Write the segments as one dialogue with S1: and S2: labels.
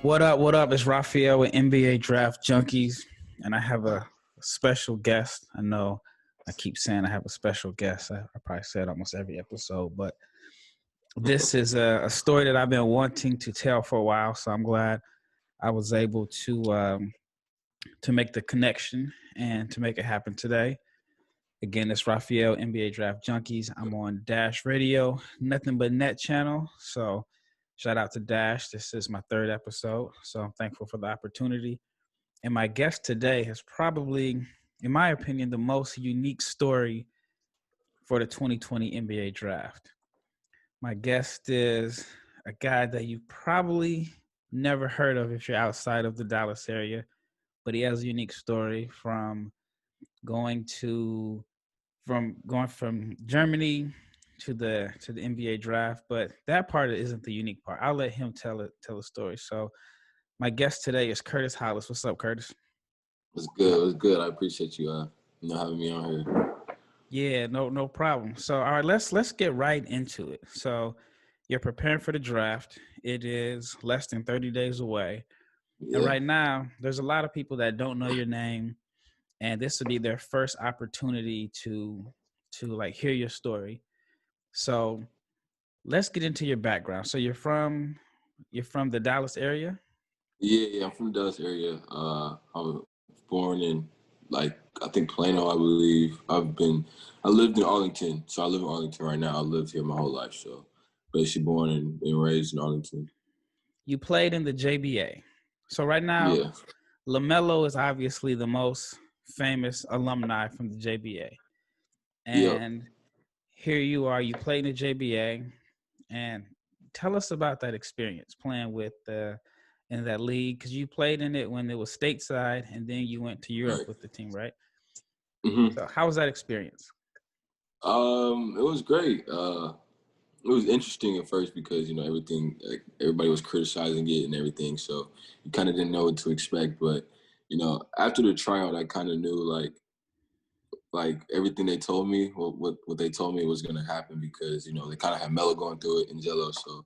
S1: What up? What up? It's Raphael with NBA Draft Junkies, and I have a special guest. I know I keep saying I have a special guest. I probably say it almost every episode, but this is a story that I've been wanting to tell for a while. So I'm glad I was able to make the connection and to make it happen today. Again, it's Raphael, NBA Draft Junkies. I'm on Dash Radio, Nothing But Net channel. So shout out to Dash. This is my third episode, so I'm thankful for the opportunity. And my guest today has probably, in my opinion, the most unique story for the 2020 NBA Draft. My guest is a guy that you probably never heard of if you're outside of the Dallas area, but he has a unique story from going from Germany to the NBA draft, but that part isn't the unique part. I'll let him tell a story. So my guest today is Curtis Hollis. What's up, Curtis?
S2: It's good. It's good. I appreciate you having me on here.
S1: Yeah, no problem. So all right, let's get right into it. So you're preparing for the draft. It is less than 30 days away.
S2: Yeah.
S1: And right now, there's a lot of people that don't know your name, and this will be their first opportunity to like hear your story. So let's get into your background. So you're from the Dallas area?
S2: Yeah, I'm from the Dallas area. I was born in I think Plano, I believe. I lived in Arlington, so I live in Arlington right now. I lived here my whole life, so basically born and raised in Arlington.
S1: You played in the JBA. So right now,
S2: Yeah.
S1: LaMelo is obviously the most famous alumni from the JBA. And Here you are, you played in the JBA, and tell us about that experience playing with in that league, because you played in it when it was stateside, and then you went to Europe with the team, right?
S2: Mm-hmm.
S1: So how was that experience?
S2: It was great. It was interesting at first because everything, like everybody was criticizing it and everything, so you kind of didn't know what to expect. But after the tryout, I kind of knew like everything they told me, what they told me was gonna happen because they kind of had Melo going through it and Gelo, so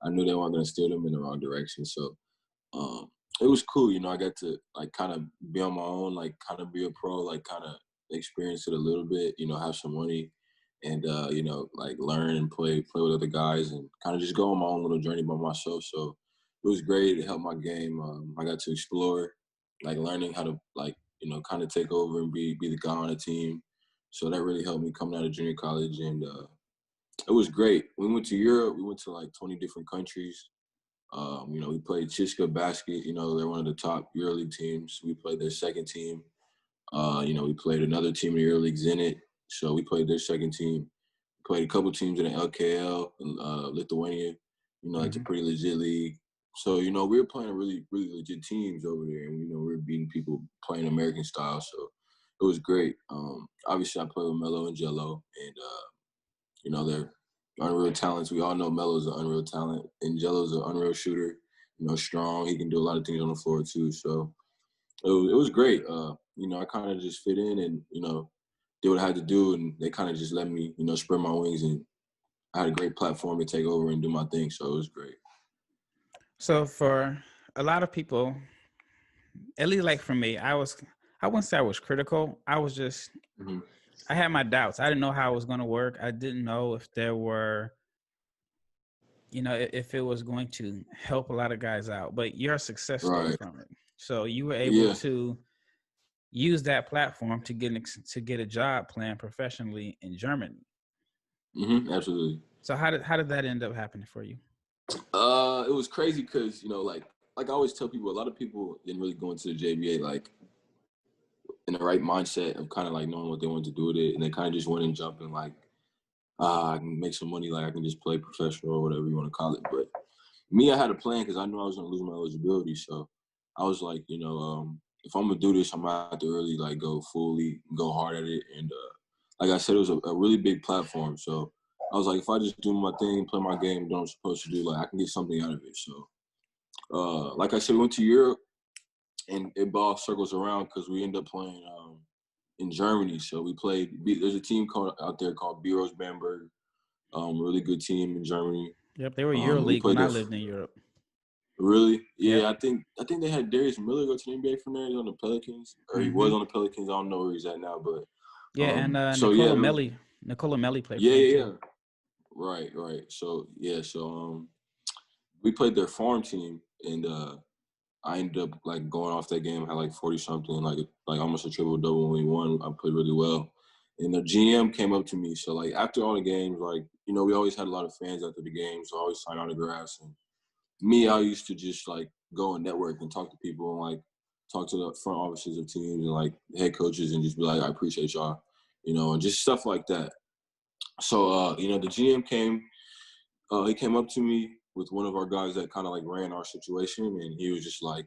S2: I knew they weren't gonna steer them in the wrong direction. So it was cool. I got to like kind of be on my own, like kind of be a pro, like kind of experience it a little bit. Have some money and like learn and play with other guys and kind of just go on my own little journey by myself. So it was great. It helped my game. I got to explore, like learning how to kind of take over and be the guy on the team. So that really helped me coming out of junior college, and it was great. We went to Europe. We went to like 20 different countries. We played Chiska Basket. They're one of the top EuroLeague teams. We played their second team. We played another team in the EuroLeague, Zenit. So we played their second team. We played a couple teams in the LKL in Lithuania. It's a pretty legit league. So, we were playing really, really legit teams over there. And, we were beating people playing American style. So it was great. Obviously, I played with Melo and Gelo. And, they're unreal talents. We all know Melo's an unreal talent. And Gelo's an unreal shooter. Strong. He can do a lot of things on the floor, too. So it was great. I kind of just fit in and, did what I had to do. And they kind of just let me, spread my wings. And I had a great platform to take over and do my thing. So it was great.
S1: So for a lot of people, at least like for me, I wouldn't say I was critical. I was just, I had my doubts. I didn't know how it was going to work. I didn't know if there were, if it was going to help a lot of guys out. But you're a success story from it. So you were able to use that platform to get a job playing professionally in Germany.
S2: Absolutely.
S1: So how did that end up happening for you?
S2: It was crazy because like I always tell people, a lot of people didn't really go into the JBA like in the right mindset of kind of like knowing what they wanted to do with it, and they kind of just went and jumped and like I can make some money, like I can just play professional or whatever you want to call it. But me, I had a plan because I knew I was gonna lose my eligibility, so I was like, if I'm gonna do this, I'm gonna have to really like go hard at it. And like I said, it was a really big platform, so I was like, if I just do my thing, play my game, do what I'm supposed to do, like I can get something out of it. So, like I said, we went to Europe, and it ball circles around because we ended up playing in Germany. So we played. There's a team out there called Biros Bamberg, really good team in Germany.
S1: Yep, they were EuroLeague when I lived in Europe.
S2: Really?
S1: Yep.
S2: Yeah, I think they had Darius Miller go to the NBA from there. He's on the Pelicans, or he
S1: Mm-hmm.
S2: was on the Pelicans. I don't know where he's at now, but
S1: Yeah, and
S2: so yeah,
S1: Nicola Melli played for
S2: yeah,
S1: them
S2: yeah,
S1: too.
S2: yeah. Right, right. So yeah, so we played their farm team, and I ended up like going off that game, had like 40 something, like almost a triple double when we won. I played really well. And the GM came up to me. So like after all the games, like, you know, we always had a lot of fans after the games, so I always sign autographs. And me, I used to just like go and network and talk to people and like talk to the front offices of teams and like head coaches and just be like, I appreciate y'all, you know, and just stuff like that. So you know, the GM came, he came up to me with one of our guys that kind of like ran our situation, and he was just like,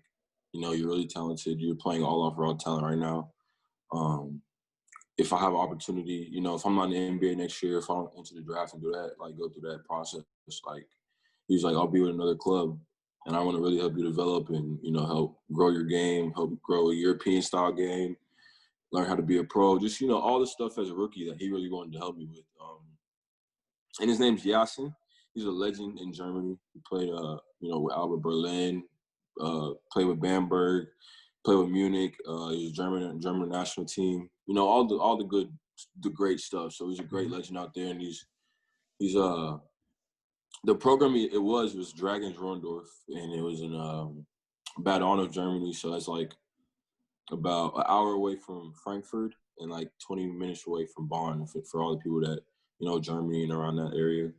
S2: you know, you're really talented. You're playing all off raw talent right now. Um, if I have an opportunity, you know, if I'm not in the NBA next year, if I don't enter the draft and do that, like go through that process, like he was like, I'll be with another club, and I want to really help you develop and, you know, help grow your game, help grow a European style game, learn how to be a pro, just, you know, all the stuff as a rookie that he really wanted to help me with. And his name's Yasin. He's a legend in Germany. He played, you know, with Alba Berlin, played with Bamberg, played with Munich. He's a German national team. You know, all the great stuff. So he's a great legend out there, and he's the program it was Dragons Rondorf, and it was in Bad Arnolf, Germany. So that's like about an hour away from Frankfurt and like 20 minutes away from Bonn for all the people that, you know, Germany and around that area.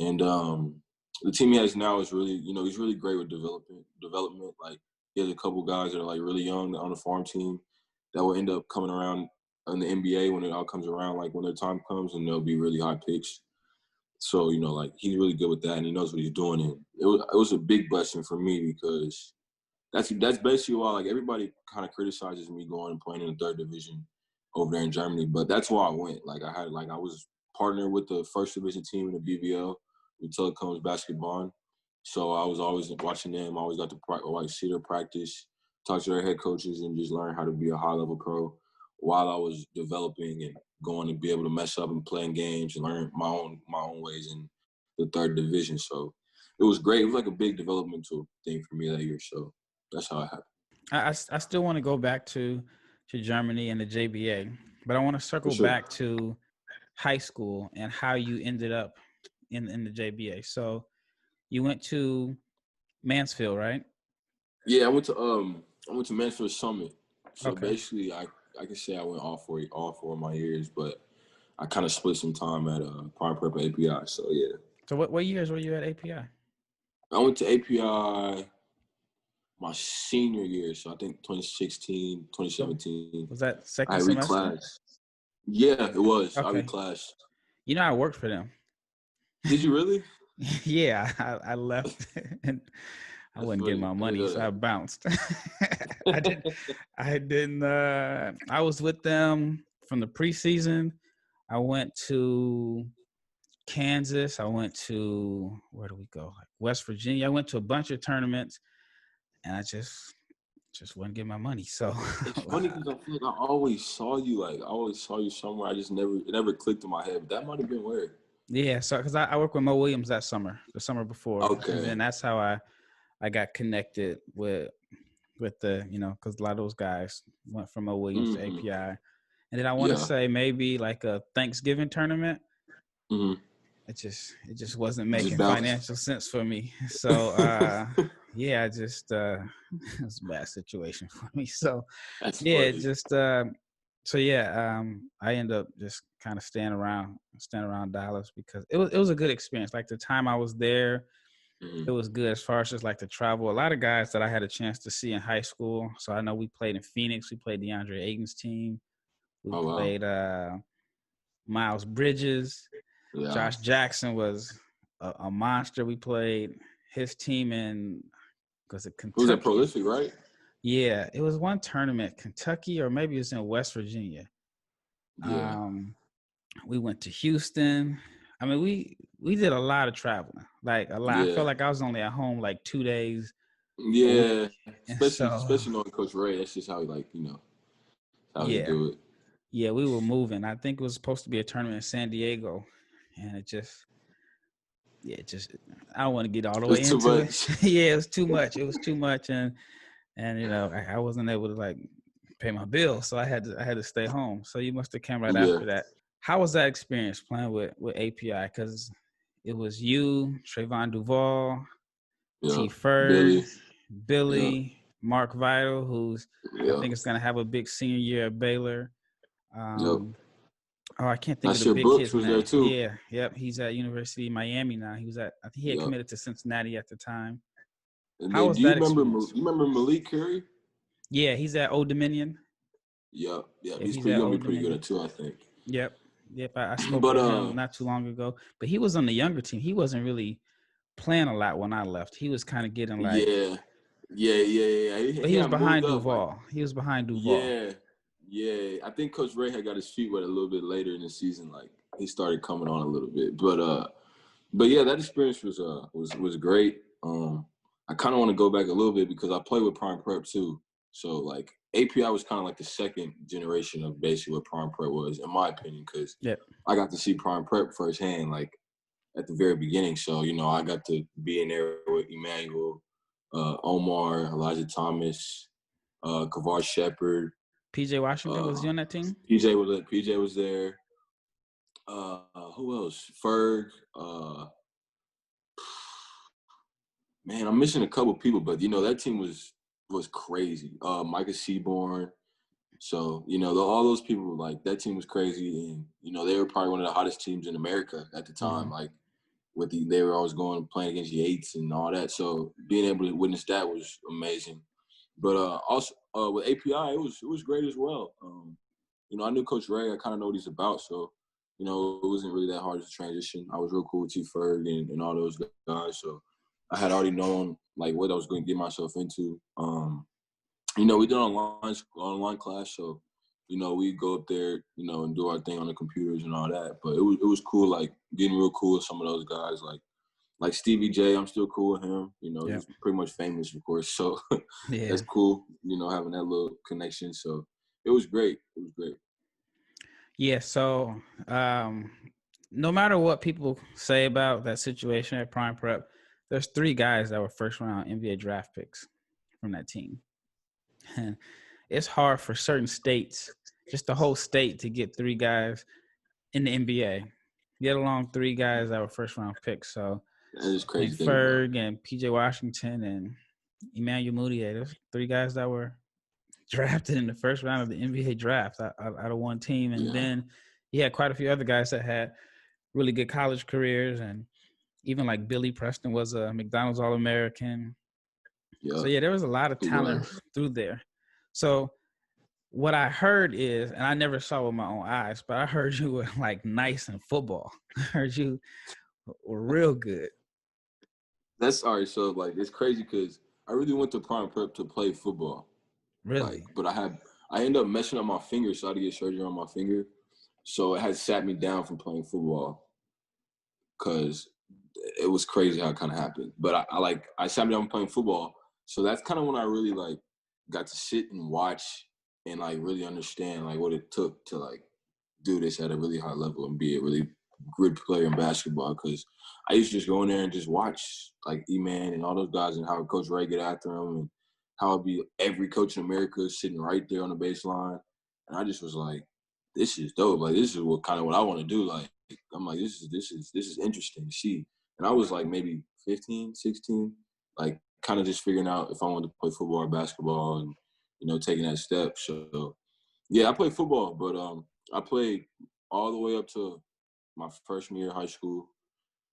S2: And the team he has now is really, you know, he's really great with development. Like he has a couple guys that are like really young on the farm team that will end up coming around in the NBA when it all comes around, like when their time comes, and they'll be really high picks. So, you know, like he's really good with that, and he knows what he's doing. And it was a big blessing for me because that's basically why like everybody kind of criticizes me going and playing in the third division over there in Germany, but that's why I went. Like I was partnered with the first division team in the BBL with Telecoms Basketball, so I was always watching them. I always got to like see their practice, talk to their head coaches, and just learn how to be a high level pro while I was developing and going to be able to mess up and playing games and learn my own ways in the third division. So it was great. It was like a big developmental thing for me that year. So that's how it happened.
S1: I still want to go back to Germany and the JBA, but I want to
S2: For
S1: circle
S2: sure.
S1: back to high school and how you ended up in the JBA. So you went to Mansfield, right?
S2: Yeah, I went to Mansfield Summit. So
S1: Okay.
S2: basically I can say I went all four of my years, but I kind of split some time at Prime Prep API. So yeah.
S1: So what years were you at API?
S2: I went to API my senior year, so I think 2016, 2017.
S1: Was that
S2: I
S1: second
S2: had
S1: semester?
S2: reclassed. Yeah, it was. I
S1: Okay.
S2: reclassed.
S1: You know, I worked for them.
S2: Did you really?
S1: Yeah, I left and I
S2: That's
S1: wasn't getting
S2: funny.
S1: my
S2: I didn't
S1: money,
S2: know
S1: so I
S2: that.
S1: bounced. I didn't. I didn't. I was with them from the preseason. I went to Kansas. I went to where do we go? Like West Virginia. I went to a bunch of tournaments, and I just wouldn't get my money. So
S2: It's funny because I feel like I always saw you. Like I always saw you somewhere. I just never clicked in my head. But that might have been weird.
S1: yeah, so because I worked with Mo Williams that summer, the summer before, and
S2: Okay.
S1: then that's how I got connected with the, you know, because a lot of those guys went from Mo Williams to
S2: Mm-hmm.
S1: API, and then I want to
S2: Yeah.
S1: say maybe like a Thanksgiving tournament.
S2: Mm-hmm.
S1: It just wasn't
S2: Just
S1: making
S2: bounced.
S1: financial sense for me. So yeah, I just it was a bad situation for me. So
S2: That's
S1: yeah,
S2: funny.
S1: so yeah, I ended up just kind of staying around Dallas because it was a good experience. Like the time I was there,
S2: Mm-hmm.
S1: it was good as far as just like the travel. A lot of guys that I had a chance to see in high school. So I know we played in Phoenix. We played DeAndre Ayton's team. We
S2: Oh wow.
S1: played Miles Bridges.
S2: Yeah.
S1: Josh Jackson was a monster. We played his team in, was it
S2: Who was that
S1: Kentucky?
S2: prolific, right?
S1: Yeah, it was one tournament, Kentucky, or maybe it was in West Virginia.
S2: Yeah.
S1: Um, we went to Houston. I mean, we did a lot of traveling, like a lot. I felt
S2: Yeah.
S1: like I was only at home like 2 days a
S2: Yeah.
S1: week, and so
S2: Especially knowing Coach Ray. That's just how he like, you know, how he
S1: yeah,
S2: do it.
S1: yeah, we were moving. I think it was supposed to be a tournament in San Diego, and yeah, just I don't want to get all the
S2: It was
S1: way
S2: too
S1: into it.
S2: much.
S1: Yeah, it was too much. It was too much, and I wasn't able to like pay my bills, so I had to stay home. So you must have came right
S2: Yeah.
S1: after that. How was that experience playing with API? Because it was you, Trayvon Duval,
S2: Yeah.
S1: T. Ferg,
S2: Billy. Yeah.
S1: Billy, Mark Vital, who's I
S2: Yeah.
S1: think is gonna have a big senior year at Baylor.
S2: Yep.
S1: Oh, I can't think of the
S2: Nasir
S1: big
S2: Brooks
S1: kid's
S2: was there
S1: name.
S2: too.
S1: Yeah, yep. He's at University of Miami now. I think he had
S2: Yep.
S1: committed to Cincinnati at the time.
S2: And
S1: How
S2: then
S1: was
S2: do you
S1: that
S2: remember
S1: experience?
S2: Malik Curry?
S1: Yeah, he's at Old Dominion.
S2: Yep. Yep.
S1: Yep,
S2: He's
S1: he's
S2: pretty
S1: at
S2: gonna be
S1: Old
S2: pretty good
S1: Dominion.
S2: at too, I think.
S1: Yep. Yep. I spoke
S2: But
S1: with him not too long ago, but he was on the younger team. He wasn't really playing a lot when I left. He was kind of getting like,
S2: yeah. Yeah.
S1: but
S2: He
S1: he was
S2: had moved
S1: behind
S2: up. Like,
S1: Duval. He was behind Duval.
S2: yeah. Yeah. I think Coach Ray had got his feet wet a little bit later in the season. Like he started coming on a little bit. But yeah, that experience was great. I kind of want to go back a little bit because I played with Prime Prep too. So like API was kind of like the second generation of basically what Prime Prep was, in my opinion, because
S1: Yep.
S2: I got to see Prime Prep firsthand, like at the very beginning. So I got to be in there with Emmanuel, Omar, Elijah Thomas, Kavar Shepard.
S1: PJ Washington, was he on that team?
S2: PJ was there. Who else? Ferg. Man, I'm missing a couple people, but that team was crazy. Micah Seaborn. So all those people, like that team was crazy, and they were probably one of the hottest teams in America at the time.
S1: Mm-hmm.
S2: Like they were always going playing against the eights and all that. So being able to witness that was amazing. But also with API, it was great as well. I knew Coach Ray. I kind of know what he's about, so it wasn't really that hard to transition. I was real cool with T. Ferg and all those guys, so I had already known like what I was going to get myself into. We did online class, so we go up there, and do our thing on the computers and all that. But it was cool, like getting real cool with some of those guys, like Stevie J. I'm still cool with him.
S1: Yep.
S2: He's pretty much famous, of course, so
S1: Yeah.
S2: that's cool. Having that little connection. So it was great. It was great.
S1: Yeah. So, no matter what people say about that situation at Prime Prep, there's 3 guys that were first round NBA draft picks from that team. And it's hard for certain states, just the whole state, to get 3 guys in the NBA, get along 3 guys that were first round picks. So
S2: that is
S1: I think
S2: crazy.
S1: Ferg and PJ Washington and Emmanuel Mudiay, those 3 guys that were drafted in the first round of the NBA draft out of one team. And then you had quite a few other guys that had really good college careers, and even like Billy Preston was a McDonald's All-American.
S2: Yeah.
S1: So yeah, there was a lot of talent through there. So what I heard is, and I never saw with my own eyes, but I heard you were like nice in football. I heard you were real good.
S2: That's all right. So like, it's crazy because I really went to Prime Prep to play football.
S1: Really?
S2: But I ended up messing up my finger, so I had to get surgery on my finger. So it had sat me down from playing football because it was crazy how it kind of happened. But I sat me down from playing football. So that's kind of when I really like got to sit and watch and like really understand like what it took to like do this at a really high level and be a really good player in basketball. Because I used to just go in there and just watch like E-Man and all those guys and how Coach Ray get after them and how it'd be every coach in America sitting right there on the baseline. And I just was like, this is dope. Like, this is what I want to do. Like, I'm like, this is interesting to see. And I was like maybe 15, 16, like kind of just figuring out if I wanted to play football or basketball and, taking that step. So, yeah, I played football, but I played all the way up to my freshman year of high school,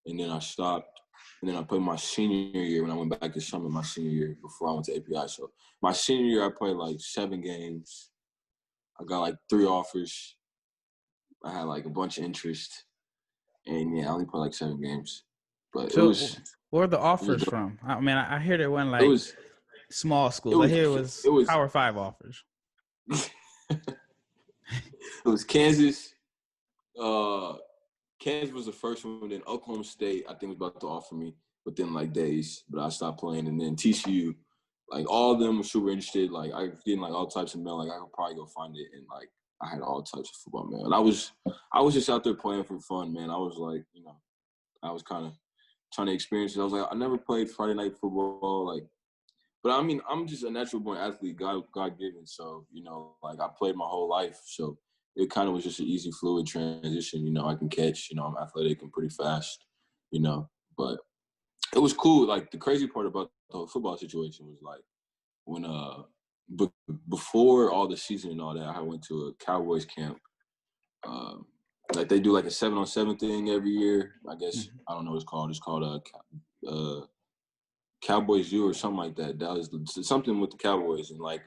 S2: and then I stopped. And then I played my senior year when I went back to Summit my senior year before I went to API. So my senior year, I played like 7 games. I got like 3 offers. I had like a bunch of interest. And yeah, I only played like 7 games. But
S1: So where are the offers from? I mean, I hear there went like small schools. I hear it was Power 5 offers.
S2: It was Kansas. Kansas was the first one. Then Oklahoma State, I think, was about to offer me within like days, but I stopped playing. And then TCU, like all of them were super interested. Like I was getting like all types of mail. Like I could probably go find it, and like I had all types of football mail. And I was just out there playing for fun, man. I was like, I was kind of trying to experience it. I was like, I never played Friday night football, like, but I mean, I'm just a natural born athlete, God given. So, you know, like I played my whole life. So it kind of was just an easy, fluid transition. You know, I can catch, you know, I'm athletic and pretty fast, you know, but it was cool. Like the crazy part about the whole football situation was like when, before all the season and all that, I went to a Cowboys camp. Um, like they do like a 7-on-7 thing every year. I guess,
S1: Mhm.
S2: I don't know what it's called. It's called Cowboys U or something like that. That was something with the Cowboys, and like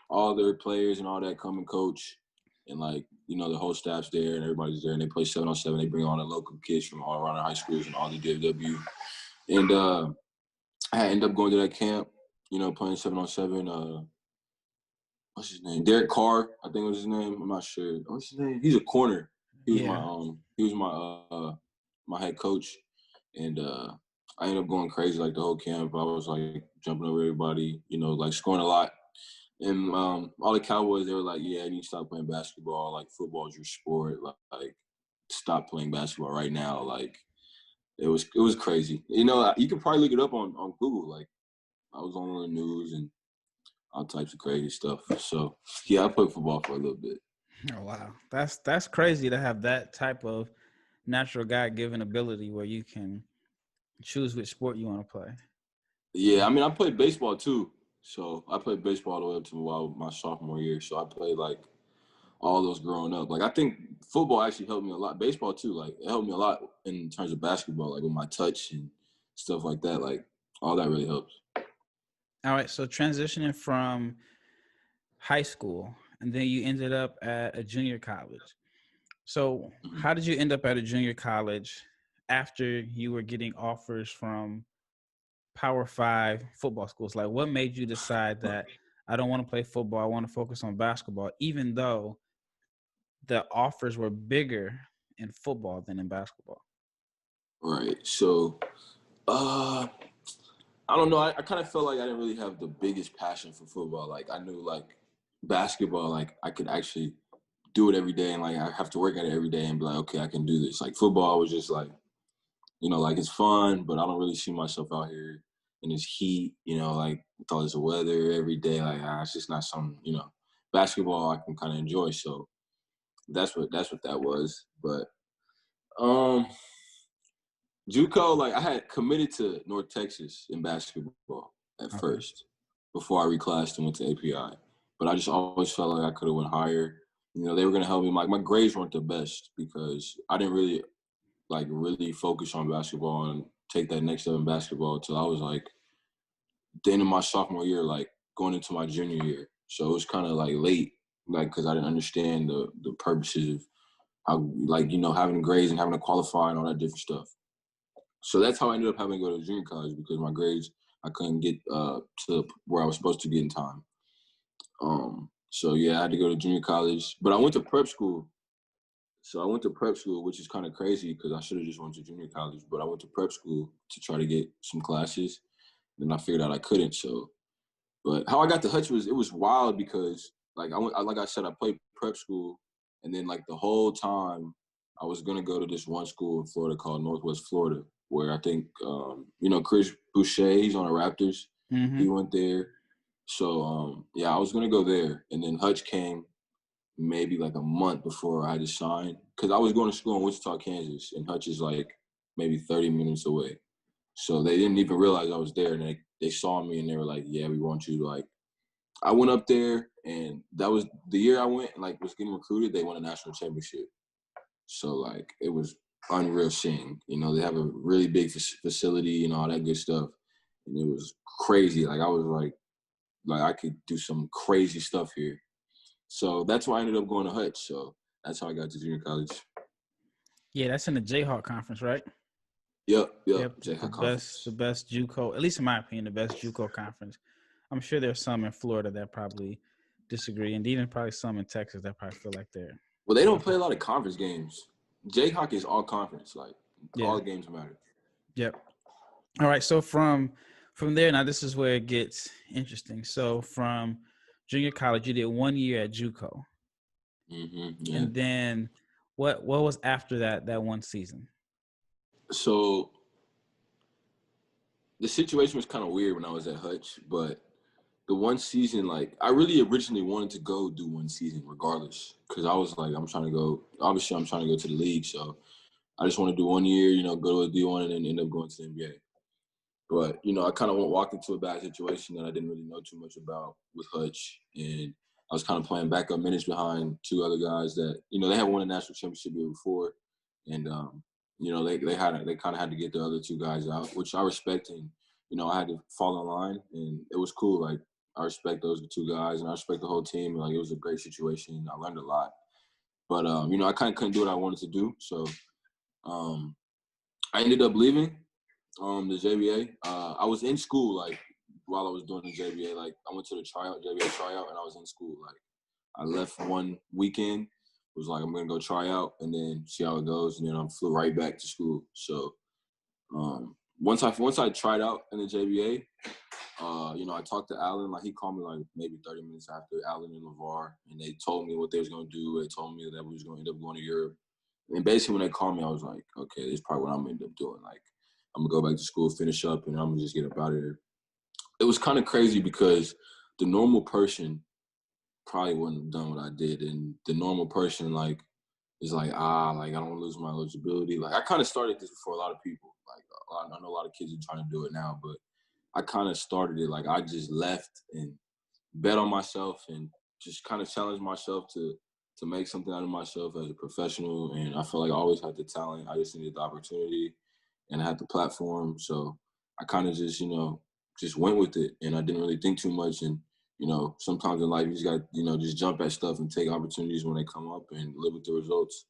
S2: all their players and all that come and coach, and like, you know, the whole staff's there and everybody's there, and they play 7-on-7. They bring all the local kids from all around the high schools and all the DFW. And I ended up going to that camp, you know, playing 7-on-7. What's his name? Derek Carr, I think was his name. I'm not sure. What's his name? He's a corner.
S1: Yeah.
S2: He was my head coach, and I ended up going crazy like the whole camp. I was like jumping over everybody, you know, like scoring a lot. And all the Cowboys, they were like, "Yeah, you need to stop playing basketball. Like football is your sport. Like stop playing basketball right now." Like it was crazy. You know, you can probably look it up on Google. Like I was on the news and all types of crazy stuff. So yeah, I played football for a little bit.
S1: Oh wow, that's crazy to have that type of natural God-given ability where you can choose which sport you want to play.
S2: Yeah, I mean, I played baseball too. So I played baseball all the way up to my sophomore year. So I played like all those growing up. Like I think football actually helped me a lot. Baseball too. Like it helped me a lot in terms of basketball, like with my touch and stuff like that. Like all that really helps.
S1: All right, so transitioning from high school and then you ended up at a junior college. So,
S2: Mhm.
S1: how did you end up at a junior college after you were getting offers from Power 5 football schools? Like what made you decide that I don't want to play football, I want to focus on basketball even though the offers were bigger in football than in basketball?
S2: Right. So I don't know. I kind of felt like I didn't really have the biggest passion for football. Like I knew like basketball, like I could actually do it every day and like I have to work at it every day and be like, okay, I can do this. Like football was just like, you know, like it's fun, but I don't really see myself out here in this heat, you know, like with all this weather every day. Like it's just not something, you know. Basketball I can kind of enjoy. So that's what that was. But um Juco, like I had committed to North Texas in basketball at
S1: Okay.
S2: first before I reclassed and went to API. But I just always felt like I could have went higher. You know, they were gonna help me. Like my grades weren't the best because I didn't really focus on basketball and take that next step in basketball until I was like the end of my sophomore year, like going into my junior year. So it was kind of like late, like because I didn't understand the purposes of how, like, you know, having grades and having to qualify and all that different stuff. So that's how I ended up having to go to junior college because my grades I couldn't get to where I was supposed to get in time. So yeah, I had to go to junior college, but I went to prep school. So I went to prep school, which is kind of crazy because I should have just went to junior college, but I went to prep school to try to get some classes. Then I figured out I couldn't. So, but how I got to Hutch was it was wild because like like I said, I played prep school, and then like the whole time I was gonna go to this one school in Florida called Northwest Florida, where I think you know Chris Boucher, he's on the Raptors.
S1: Mm-hmm.
S2: He went there. So yeah, I was gonna go there, and then Hutch came maybe like a month before I had to sign because I was going to school in Wichita, Kansas, and Hutch is like maybe 30 minutes away. So they didn't even realize I was there, and they saw me and they were like, "Yeah, we want you." Like, I went up there, and that was the year I went and like was getting recruited. They won a national championship, so like it was unreal seeing. You know, they have a really big facility and all that good stuff, and it was crazy. Like I was like I could do some crazy stuff here. So that's why I ended up going to Hutch. So that's how I got to junior college.
S1: Yeah, that's in the Jayhawk conference, right?
S2: Yep.
S1: Yep,
S2: J
S1: the
S2: High
S1: best, the
S2: Conference.
S1: best JUCO, at least in my opinion, the best JUCO conference. I'm sure there's some in Florida that probably disagree, and even probably some in Texas that probably feel like they're
S2: Well, they don't
S1: upper.
S2: play a lot of conference games. Jayhawk is all conference. Like
S1: Yeah.
S2: all games matter.
S1: Yep. All right. So from there, now this is where it gets interesting. So from junior college, you did 1 year at JUCO,
S2: Yeah.
S1: and then what was after that one season?
S2: So the situation was kind of weird when I was at Hutch, but the one season, like, I really originally wanted to go do one season regardless, because I was like, I'm trying to go to the league, so I just want to do 1 year, go to a D1 and then end up going to the NBA. But, I kind of walked into a bad situation that I didn't really know too much about with Hutch. And I was kind of playing backup minutes behind two other guys that, they had won a national championship year before. And, they kind of had to get the other two guys out, which I respect. And, I had to fall in line. And it was cool. Like, I respect those two guys and I respect the whole team. And, like, it was a great situation. I learned a lot. But, I kind of couldn't do what I wanted to do. So I ended up leaving the JBA. I was in school, like, while I was doing the JBA. Like, I went to the JBA tryout, and I was in school. Like, I left one weekend, was like, I'm going to go try out and then see how it goes, and then I flew right back to school. So once I tried out in the JBA, I talked to Allen. Like, he called me, like, maybe 30 minutes after, Allen and LaVar, and they told me what they was going to do. They told me that we was going to end up going to Europe. And basically, when they called me, I was like, okay, this is probably what I'm going to end up doing. Like, I'm going to go back to school, finish up, and I'm going to just get up out of here. It was kind of crazy because the normal person probably wouldn't have done what I did. And the normal person, like, is like, like, I don't want to lose my eligibility. Like, I kind of started this before a lot of people. Like, I know a lot of kids are trying to do it now, but I kind of started it. Like, I just left and bet on myself and just kind of challenged myself to make something out of myself as a professional. And I felt like I always had the talent. I just needed the opportunity and I had the platform. So I kind of just, just went with it. And I didn't really think too much. And, sometimes in life you just got, just jump at stuff and take opportunities when they come up and live with the results.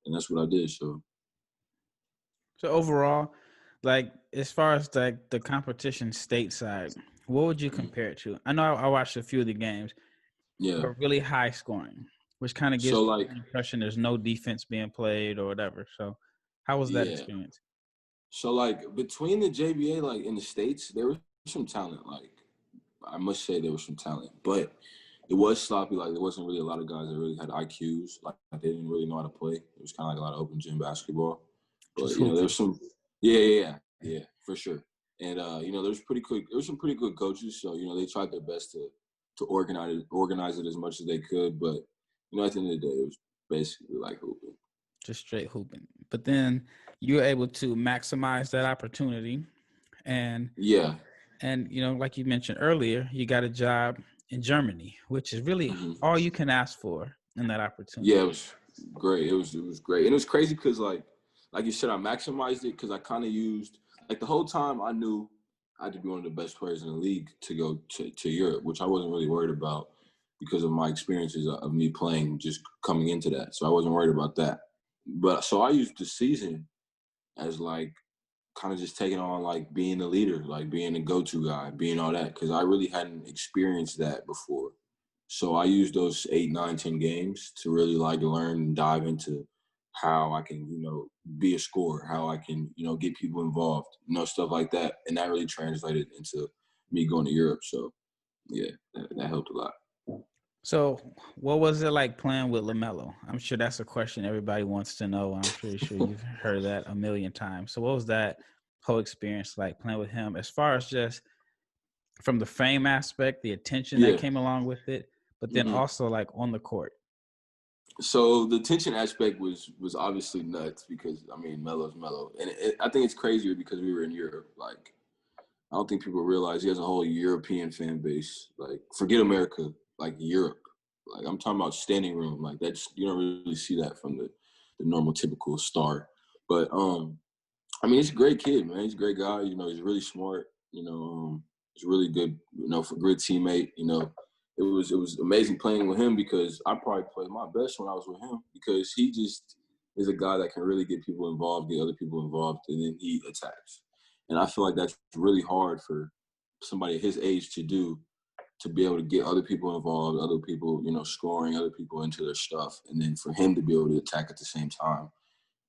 S2: And that's what I did. So
S1: overall, like as far as like the competition stateside, what would you compare it to? I know I watched a few of the games,
S2: yeah.
S1: but really high scoring, which kind of gives
S2: So,
S1: me
S2: like,
S1: the impression there's no defense being played or whatever. So how was that
S2: yeah.
S1: experience?
S2: So, like, between the JBA, like, in the States, there was some talent. Like, I must say there was some talent. But it was sloppy. Like, there wasn't really a lot of guys that really had IQs. Like, they didn't really know how to play. It was kind of like a lot of open gym basketball. But,
S1: Just
S2: there
S1: hooping.
S2: was some – yeah, for sure. And, there was some pretty good coaches. So, they tried their best to organize it as much as they could. But, at the end of the day, it was basically like hooping.
S1: Just straight hooping. But then you're able to maximize that opportunity. And
S2: Yeah.
S1: like you mentioned earlier, you got a job in Germany, which is really
S2: Mm-hmm.
S1: all you can ask for in that opportunity.
S2: Yeah, it was great. It was great, and it was crazy because like you said, I maximized it because I kind of used like the whole time I knew I had to be one of the best players in the league to go to Europe, which I wasn't really worried about because of my experiences of me playing just coming into that. So I wasn't worried about that. But so I used the season as like kind of just taking on like being the leader, like being the go-to guy, being all that because I really hadn't experienced that before. So I used those 8, 9, 10 games to really like learn and dive into how I can, be a scorer, how I can, get people involved, stuff like that. And that really translated into me going to Europe. So yeah, that helped a lot.
S1: So what was it like playing with LaMelo? I'm sure that's a question everybody wants to know. I'm pretty sure you've heard that a million times. So what was that whole experience like playing with him as far as just from the fame aspect, the attention that
S2: Yeah.
S1: came along with it, but then
S2: Mm-hmm.
S1: also like on the court?
S2: So the tension aspect was obviously nuts because I mean Melo's Melo, and I think it's crazier because we were in Europe. Like I don't think people realize he has a whole European fan base. Like forget America, like Europe. Like I'm talking about standing room. Like that's you don't really see that from the normal typical star. But I mean, he's a great kid, man. He's a great guy. He's really smart. He's really good. For a good teammate. It was amazing playing with him because I probably played my best when I was with him because he just is a guy that can really get people involved, get other people involved, and then he attacks. And I feel like that's really hard for somebody at his age to do, to be able to get other people involved, other people, scoring, other people into their stuff, and then for him to be able to attack at the same time.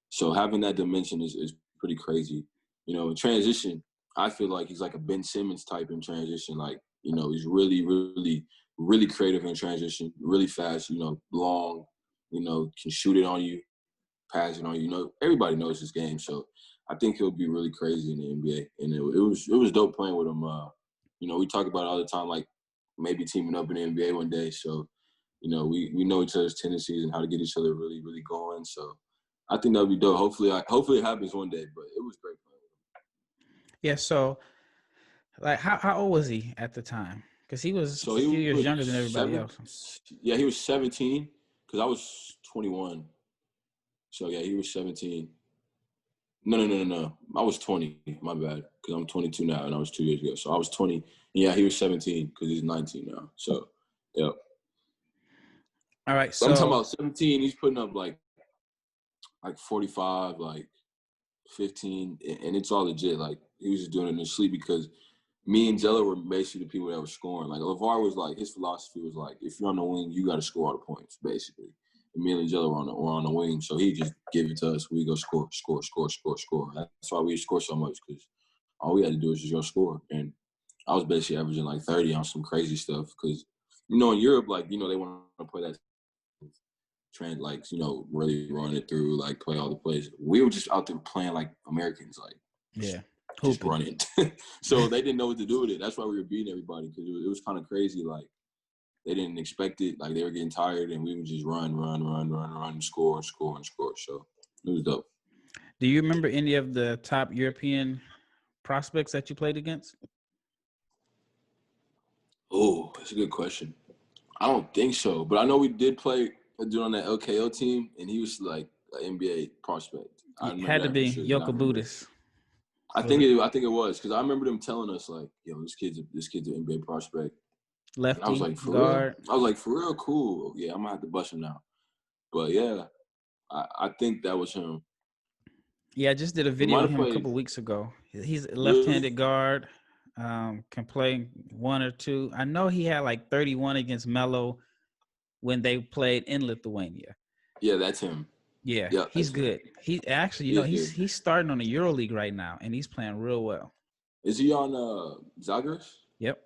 S2: So having that dimension is pretty crazy. In transition, I feel like he's like a Ben Simmons type in transition. Like, he's really, really, really creative in transition, really fast, long, can shoot it on you, pass it on you. Everybody knows his game. So I think he'll be really crazy in the NBA. And it was dope playing with him. We talk about it all the time, like maybe teaming up in the NBA one day. So, we know each other's tendencies and how to get each other really, really going. So I think that'll be dope. Hopefully it happens one day, but it was great playing with him.
S1: Yeah. So, like, how old was he at the time? Because he was a few years younger than everybody else.
S2: Yeah, he was 17 because I was 21. So, yeah, he was 17. No. I was 20. My bad. Because I'm 22 now, and I was 2 years ago. So I was 20. Yeah, he was 17 because he's 19 now. So, yeah.
S1: All right.
S2: So I'm talking about 17. He's putting up like 45, like 15, and it's all legit. Like he was just doing it in his sleep because me and Gelo were basically the people that were scoring. Like LaVar was like, his philosophy was like, if you're on the wing, you got to score all the points, basically. And me and Gelo were on the wing, so he just give it to us. We go score. That's why we score so much because all we had to do was just go score. And I was basically averaging like 30 on some crazy stuff because, in Europe, like, they want to play that trend, like, really run it through, like play all the plays. We were just out there playing like Americans, like just running. So they didn't know what to do with it. That's why we were beating everybody because it was kind of crazy. Like they didn't expect it. Like they were getting tired, and we would just run, score. So it was dope.
S1: Do you remember any of the top European prospects that you played against?
S2: Oh, that's a good question. I don't think so, but I know we did play a dude on that LKO team, and he was like an NBA prospect. I remember
S1: had to
S2: that
S1: be
S2: for sure.
S1: Juco Budis.
S2: I think it was because I remember them telling us like, "Yo, this kid's an NBA prospect."
S1: Lefty,
S2: and I was like, "For
S1: guard.
S2: real?" I was like, "For real? Cool. Yeah, I'm gonna have to bust him now." But yeah, I think that was him.
S1: Yeah, I just did a video with him a couple weeks ago. He's a left-handed guard. Can play one or two. I know he had like 31 against Melo when they played in Lithuania.
S2: Yeah, that's him.
S1: Yeah, he's good. He actually, he's starting on the EuroLeague right now, and he's playing real well.
S2: Is he on Zagros?
S1: Yep.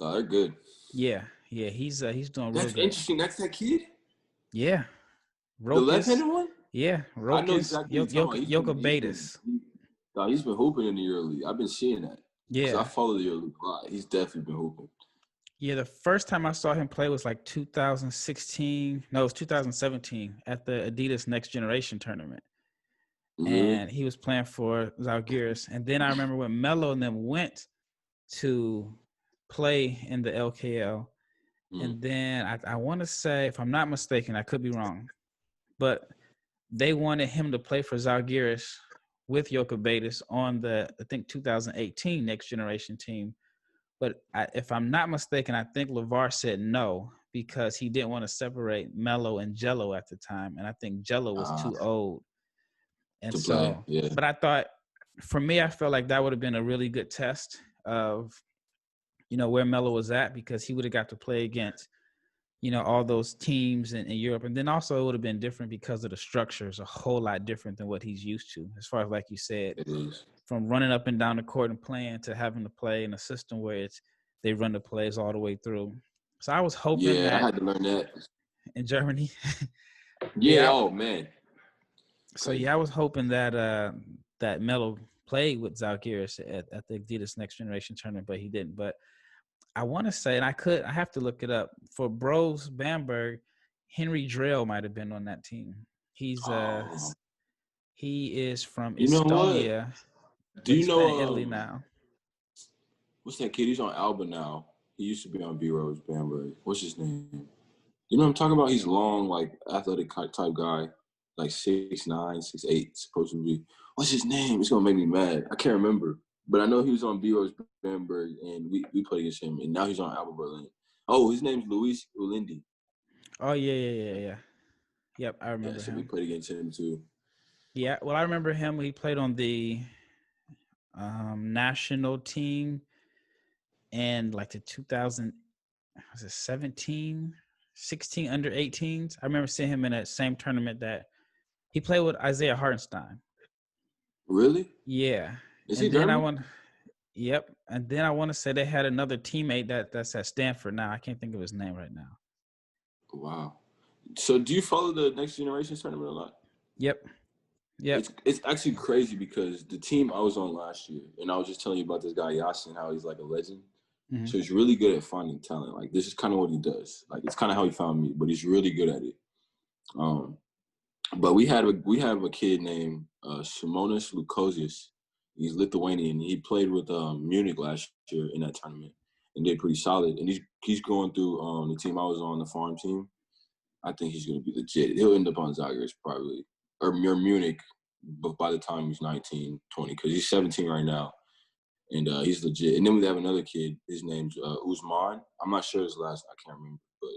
S2: Oh, they're good.
S1: Yeah, he's doing real good.
S2: That's interesting. That's that kid?
S1: Yeah.
S2: Rokas, the left-handed one?
S1: Yeah, Rokas.
S2: I know exactly what you're talking about. He's been hooping in the EuroLeague. I've been seeing that.
S1: Yeah.
S2: Because I follow the EuroLeague a lot. He's definitely been hooping.
S1: Yeah, the first time I saw him play was like 2016. No, it was 2017 at the Adidas Next Generation tournament. Mm-hmm. And he was playing for Zalgiris. And then I remember when Melo and them went to play in the LKL. Mm-hmm. And then I want to say, if I'm not mistaken, I could be wrong, but they wanted him to play for Zalgiris with Juco Budis on the, I think, 2018 Next Generation team. But if I'm not mistaken, I think LaVar said no because he didn't want to separate Melo and Gelo at the time. And I think Gelo was too old. And so, yeah. But I thought, for me, I felt like that would have been a really good test of, where Melo was at, because he would have got to play against, all those teams in Europe. And then also it would have been different because of the structure is a whole lot different than what he's used to. As far as, like you said,
S2: it is.
S1: From running up and down the court and playing to having to play in a system where they run the plays all the way through. So I was hoping that
S2: I had to learn that
S1: in Germany.
S2: Yeah. Oh man.
S1: So I was hoping that that Melo played with Zalgiris at the Adidas Next Generation tournament, but he didn't. But I want to say, and I have to look it up, for Bros Bamberg, Henry Drell might have been on that team. He is from Estonia.
S2: Do you know
S1: Italy now?
S2: What's that kid? He's on Alba now. He used to be on B-Rose Bamberg. What's his name? You know what I'm talking about? He's long, like athletic type guy, like 6'9", 6'8", supposed to be. What's his name? It's gonna make me mad. I can't remember, but I know he was on B-Rose Bamberg, and we played against him, and now he's on Alba Berlin. Oh, his name's Luis Ulindi.
S1: Oh yeah. Yep, I remember him.
S2: So we played against him too.
S1: Yeah, well, I remember him. He played on the national team and like the 2017, 16 under 18s. I remember seeing him in that same tournament that he played with Isaiah Hartenstein.
S2: Really?
S1: Yeah.
S2: Is he German?
S1: Yep. And then I want to say they had another teammate that's at Stanford now. I can't think of his name right now.
S2: Wow. So do you follow the Next Generation tournament a lot?
S1: Yep. Yep.
S2: It's actually crazy because the team I was on last year, and I was just telling you about this guy Yasin, how he's like a legend.
S1: Mm-hmm.
S2: So he's really good at finding talent. Like this is kind of what he does. Like it's kind of how he found me, but he's really good at it. But we have a kid named Simonas Lukosius. He's Lithuanian. He played with Munich last year in that tournament and did pretty solid. And he's going through the team I was on, the farm team. I think he's going to be legit. He'll end up on Zagres probably, or Munich, but by the time he's 19, 20, because he's 17 right now. And he's legit. And then we have another kid. His name's Usman. I'm not sure his last. I can't remember. But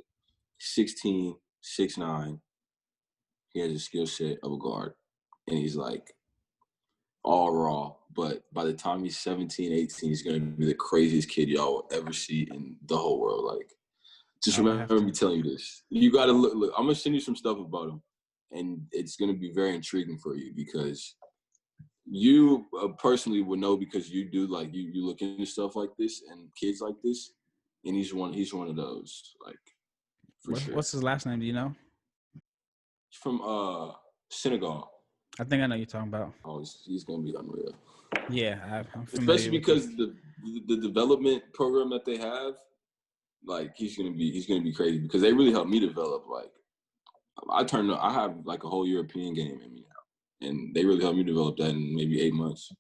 S2: 16, 6'9". He has a skill set of a guard. And he's like all raw. But by the time he's 17, 18, he's going to be the craziest kid y'all will ever see in the whole world. Like, just remember me telling you this. You got to look. I'm going to send you some stuff about him. And it's going to be very intriguing for you because you personally would know because you do like you look into stuff like this and kids like this, and he's one of those, like, for sure.
S1: What's his last name? Do you know?
S2: He's from Senegal.
S1: I think I know you're talking about.
S2: Oh, he's gonna be unreal.
S1: Yeah, I'm familiar.
S2: Especially because the development program that they have, like he's gonna be crazy because they really helped me develop. Like I have like a whole European game in me now, and they really helped me develop that in maybe 8 months.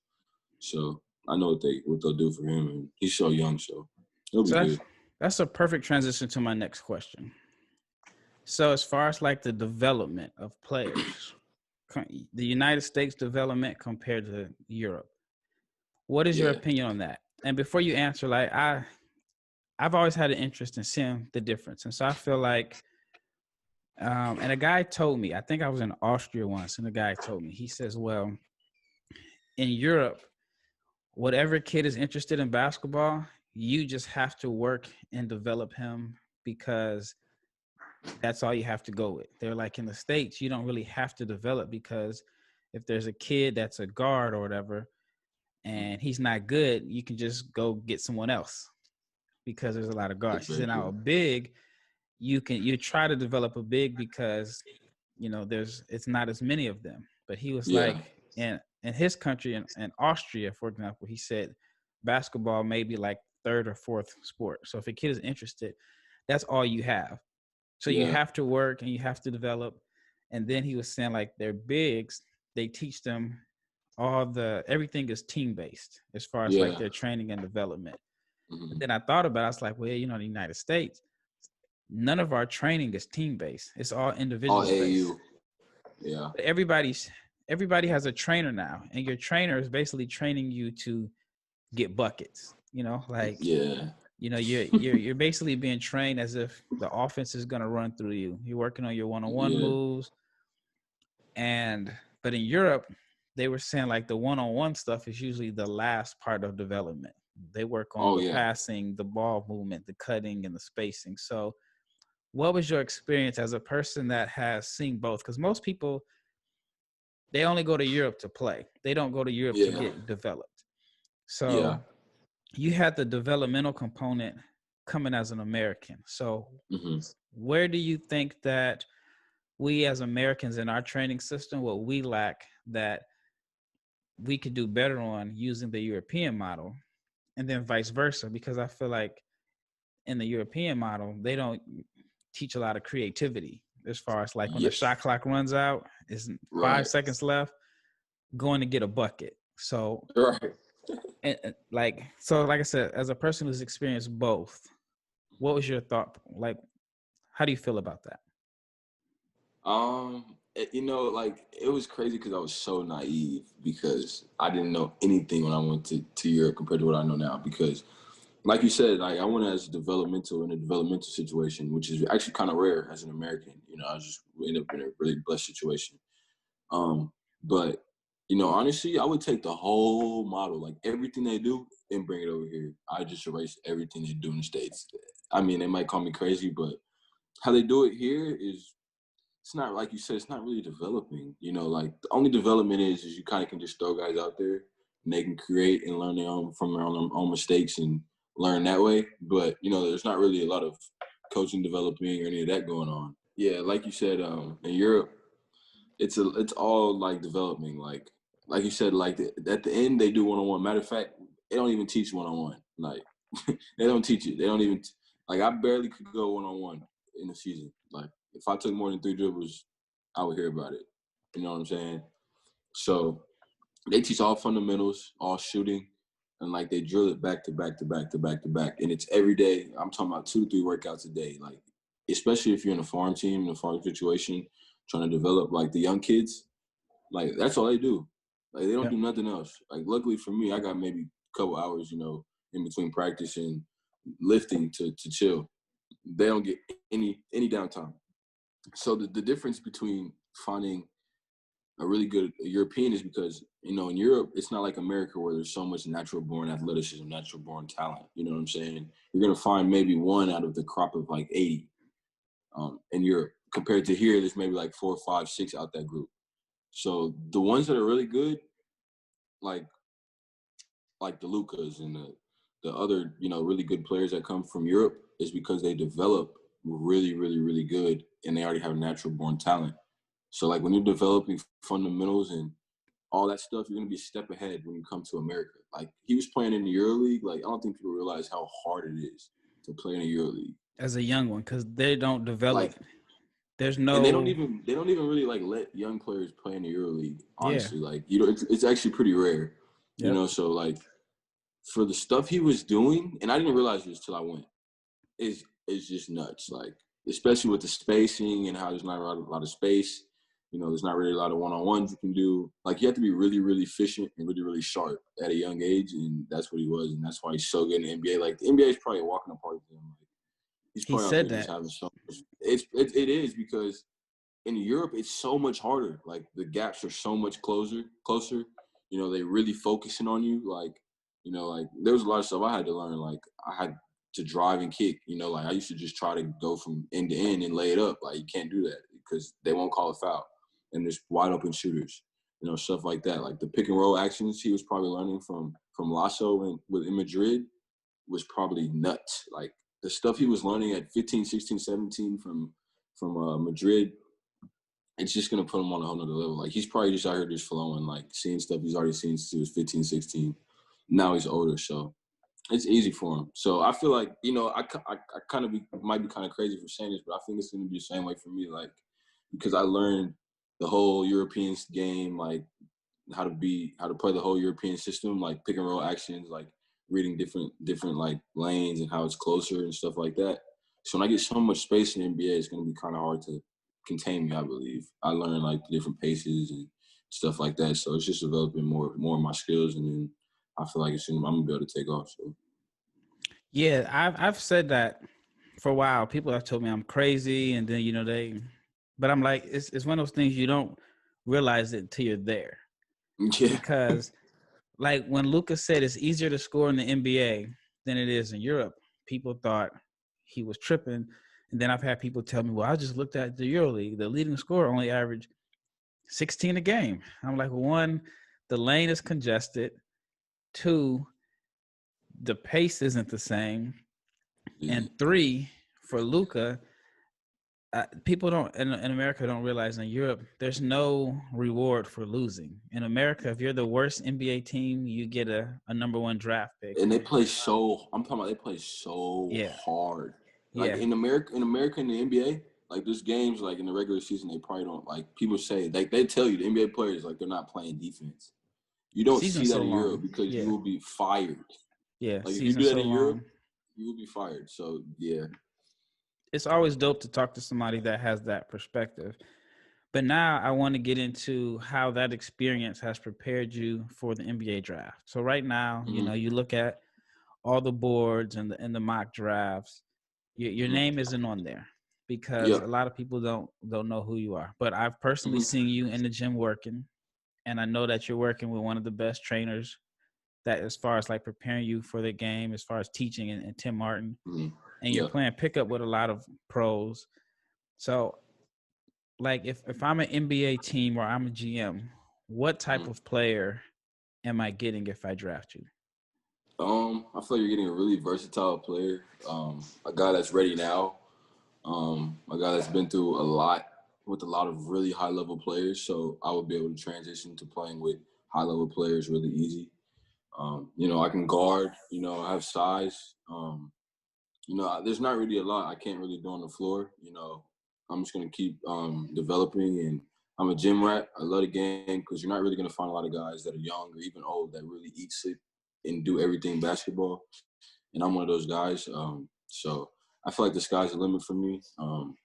S2: So I know what they'll do for him, and he's so young, so it'll be good.
S1: That's a perfect transition to my next question. So as far as like the development of players, the United States development compared to Europe, what is your opinion on that? And before you answer, like I've always had an interest in seeing the difference. And so I feel like, and a guy told me, I think I was in Austria once, and the guy told me, he says, well, in Europe, whatever kid is interested in basketball, you just have to work and develop him because that's all you have to go with. They're like, in the States, you don't really have to develop because if there's a kid that's a guard or whatever and he's not good, you can just go get someone else because there's a lot of guards. He said, now a big, you try to develop a big because, you know, it's not as many of them. But he was like, in his country, in Austria, for example, he said basketball may be like third or fourth sport. So if a kid is interested, that's all you have. So you have to work and you have to develop. And then he was saying like their bigs, they teach them everything is team-based as far as like their training and development. Mm-hmm. But then I thought about it, I was like, well, you know, in the United States, none of our training is team-based. It's all individual-based.
S2: Yeah.
S1: But everybody has a trainer now, and your trainer is basically training you to get buckets. You know, like you know, you're basically being trained as if the offense is gonna run through you. You're working on your one-on-one moves, but in Europe, they were saying like the one-on-one stuff is usually the last part of development. They work on the passing, the ball movement, the cutting, and the spacing. So, what was your experience as a person that has seen both? Because most people, they only go to Europe to play. They don't go to Europe to get developed. So you had the developmental component coming as an American. So where do you think that we as Americans in our training system, what we lack that we could do better on using the European model, and then vice versa? Because I feel like in the European model, they don't teach a lot of creativity as far as like when the shot clock runs out, is 5 seconds left, going to get a bucket. So, like I said, as a person who's experienced both, what was your thought? Like, how do you feel about that?
S2: You know, like it was crazy because I was so naive because I didn't know anything when I went to Europe compared to what I know now. Because, like you said, like I went as in a developmental situation, which is actually kind of rare as an American. You know, I just ended up in a really blessed situation. But you know, honestly, I would take the whole model, like everything they do, and bring it over here. I just erase everything they do in the States. I mean, they might call me crazy, but how they do it here is, it's not, like you said, it's not really developing. You know, like the only development is you kind of can just throw guys out there and they can create and learn from their own mistakes and learn that way. But, you know, there's not really a lot of coaching, developing, or any of that going on. Yeah, like you said, in Europe, it's all like developing. Like you said, like at the end they do 1-on-1. Matter of fact, they don't even teach 1-on-1. Like they don't teach it. They don't even like I barely could go 1-on-1 in the season. Like if I took more than 3 dribbles, I would hear about it. You know what I'm saying? So they teach all fundamentals, all shooting, and like they drill it back to back to back to back to back. And it's every day. I'm talking about 2 to 3 workouts a day. Like, especially if you're in a farm team, in a farm situation, trying to develop like the young kids, like that's all they do. Like they don't
S1: Yep.
S2: do nothing else. Like luckily for me, I got maybe a couple hours, in between practice and lifting to chill. They don't get any downtime. So the difference between finding a really good European is because, in Europe, it's not like America where there's so much natural born athleticism, natural born talent. You know what I'm saying? You're going to find maybe one out of the crop of like 80 in Europe. Compared to here, there's maybe like 4, 5, 6 out that group. So the ones that are really good, like the Lucas and the other, really good players that come from Europe is because they develop really, really, really good and they already have natural born talent. So like when you're developing fundamentals and all that stuff, you're gonna be a step ahead when you come to America. Like he was playing in the EuroLeague. Like I don't think people realize how hard it is to play in the EuroLeague.
S1: As a young one, because they don't develop.
S2: Like,
S1: There's
S2: and
S1: no.
S2: they don't even really like let young players play in the EuroLeague.
S1: Yeah.
S2: Honestly, like it's actually pretty rare.
S1: Yep.
S2: So like for the stuff he was doing, and I didn't realize this till I went. Is just nuts. Like especially with the spacing and how there's not a lot of space. There's not really a lot of one-on-ones you can do. Like you have to be really, really efficient and really, really sharp at a young age, and that's what he was, and that's why he's so good in the NBA. Like the NBA is probably a walking apart with him. Like he's
S1: He
S2: probably out
S1: said
S2: there just
S1: that.
S2: having so much. It is because in Europe it's so much harder. Like the gaps are so much closer. They really focusing on you. Like there was a lot of stuff I had to learn. Like I had to drive and kick. Like I used to just try to go from end to end and lay it up. Like you can't do that because they won't call a foul. And there's wide open shooters, stuff like that. Like the pick and roll actions he was probably learning from Lasso in Madrid was probably nuts. Like the stuff he was learning at 15, 16, 17 from Madrid, it's just going to put him on a whole nother level. Like he's probably just out here just flowing, like seeing stuff he's already seen since he was 15, 16. Now he's older, so it's easy for him. So I feel like, I kind of might be kind of crazy for saying this, but I think it's going to be the same way for me. Like, because I learned the whole European game, like how to play the whole European system, like pick and roll actions, like reading different like lanes and how it's closer and stuff like that. So when I get so much space in the NBA, it's going to be kind of hard to contain me, I believe. I learned like the different paces and stuff like that. So it's just developing more of my skills, and then I feel like I'm going to be able to take off. So.
S1: Yeah, I've said that for a while. People have told me I'm crazy, and then but I'm like, it's one of those things you don't realize it until you're there.
S2: Yeah.
S1: Because like when Lucas said it's easier to score in the NBA than it is in Europe, people thought he was tripping. And then I've had people tell me, well, I just looked at the EuroLeague. The leading scorer only averaged 16 a game. I'm like, one, the lane is congested. Two, the pace isn't the same. And three, for Luka, people don't in America don't realize in Europe there's no reward for losing. In America, if you're the worst NBA team, you get a number 1 draft pick.
S2: And they play so. I'm talking about they play so hard. Like
S1: Yeah.
S2: in America in the NBA, like there's games like in the regular season they probably don't like. People say like they tell you the NBA players like they're not playing defense. You don't see
S1: Season's
S2: that
S1: so
S2: in Europe
S1: long.
S2: because
S1: Yeah.
S2: you will be fired.
S1: Yeah.
S2: Like if you do
S1: Season's
S2: that
S1: so
S2: in Europe,
S1: long.
S2: you will be fired. So yeah.
S1: It's always dope to talk to somebody that has that perspective. But now I want to get into how that experience has prepared you for the NBA draft. So right now, you look at all the boards and the mock drafts. Your name isn't on there because a lot of people don't know who you are. But I've personally seen you in the gym working, and I know that you're working with one of the best trainers that, as far as like preparing you for the game, as far as teaching, and Tim Martin, and you're playing pickup with a lot of pros. So like if I'm an NBA team or I'm a GM, what type of player am I getting if I draft you?
S2: I feel like you're getting a really versatile player. A guy that's ready now. A guy that's been through a lot. with a lot of really high-level players, so I would be able to transition to playing with high-level players really easy. I can guard. I have size. There's not really a lot I can't really do on the floor. I'm just gonna keep developing, and I'm a gym rat. I love the game because you're not really gonna find a lot of guys that are young or even old that really eat, sleep, and do everything basketball. And I'm one of those guys. So I feel like the sky's the limit for me. I'm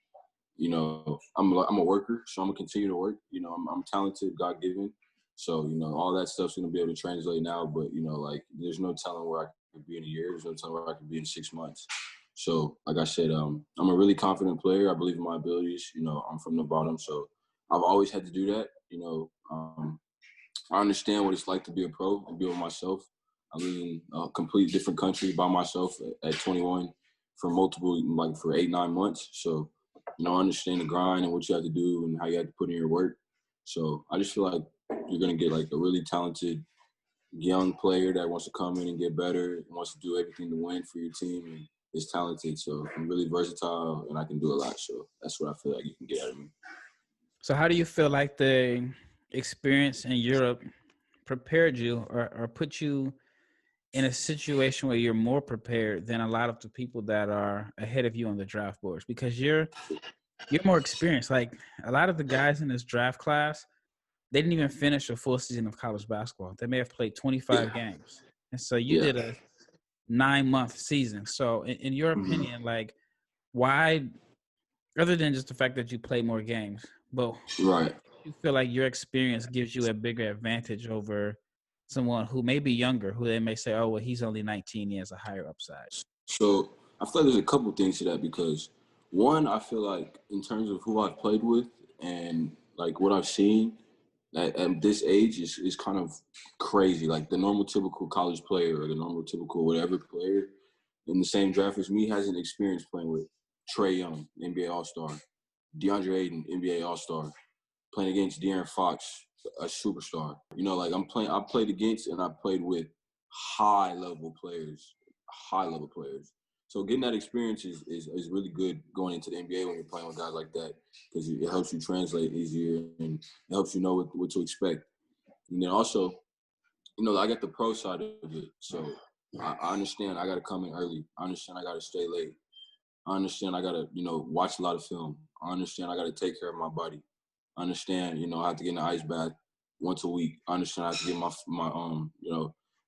S2: a worker, so I'm gonna continue to work. I'm talented, God given. So all that stuff's gonna be able to translate now. But like there's no telling where I could be in a year. There's no telling where I could be in 6 months. So like I said, I'm a really confident player. I believe in my abilities. I'm from the bottom, so I've always had to do that. I understand what it's like to be a pro and be with myself. I live in a completely different country by myself at 21 for 8-9 months. So, I understand the grind and what you have to do and how you have to put in your work. So I just feel like you're going to get like a really talented young player that wants to come in and get better, wants to do everything to win for your team, and is talented. So I'm really versatile and I can do a lot. So that's what I feel like you can get out of me.
S1: So how do you feel like the experience in Europe prepared you or put you in a situation where you're more prepared than a lot of the people that are ahead of you on the draft boards? Because you're more experienced. Like a lot of the guys in this draft class, they didn't even finish a full season of college basketball. They may have played 25 games. And so you did a 9-month season. So in your opinion, like why, other than just the fact that you play more games, but
S2: Right.
S1: you feel like your experience gives you a bigger advantage over someone who may be younger, who they may say, oh, well, he's only 19, he has a higher upside?
S2: So I feel like there's a couple things to that because one, I feel like in terms of who I've played with and like what I've seen at this age is kind of crazy. Like the normal typical college player or the normal typical whatever player in the same draft as me hasn't experienced playing with Trae Young, NBA All-Star, DeAndre Ayton, NBA All-Star, playing against De'Aaron Fox, a superstar. I played against and I played with high level players. So getting that experience is really good going into the NBA when you're playing with guys like that because it helps you translate easier and it helps you know what to expect. And then also, I got the pro side of it. So I understand I got to come in early. I understand I got to stay late. I understand I got to, watch a lot of film. I understand I got to take care of my body. I understand, I have to get in the ice bath once a week. I understand I have to get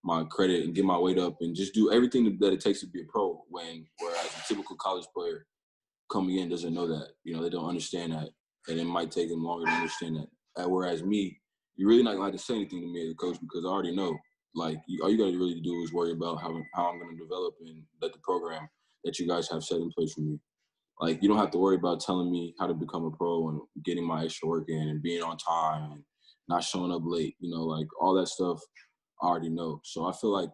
S2: my credit and get my weight up and just do everything that it takes to be a pro. Whereas a typical college player coming in doesn't know that. They don't understand that, and it might take them longer to understand that. Whereas me, you're really not going to have to say anything to me as a coach because I already know. Like all you got to really do is worry about how I'm going to develop and let the program that you guys have set in place for me. Like you don't have to worry about telling me how to become a pro and getting my extra work in and being on time and not showing up late. Like all that stuff I already know. So I feel like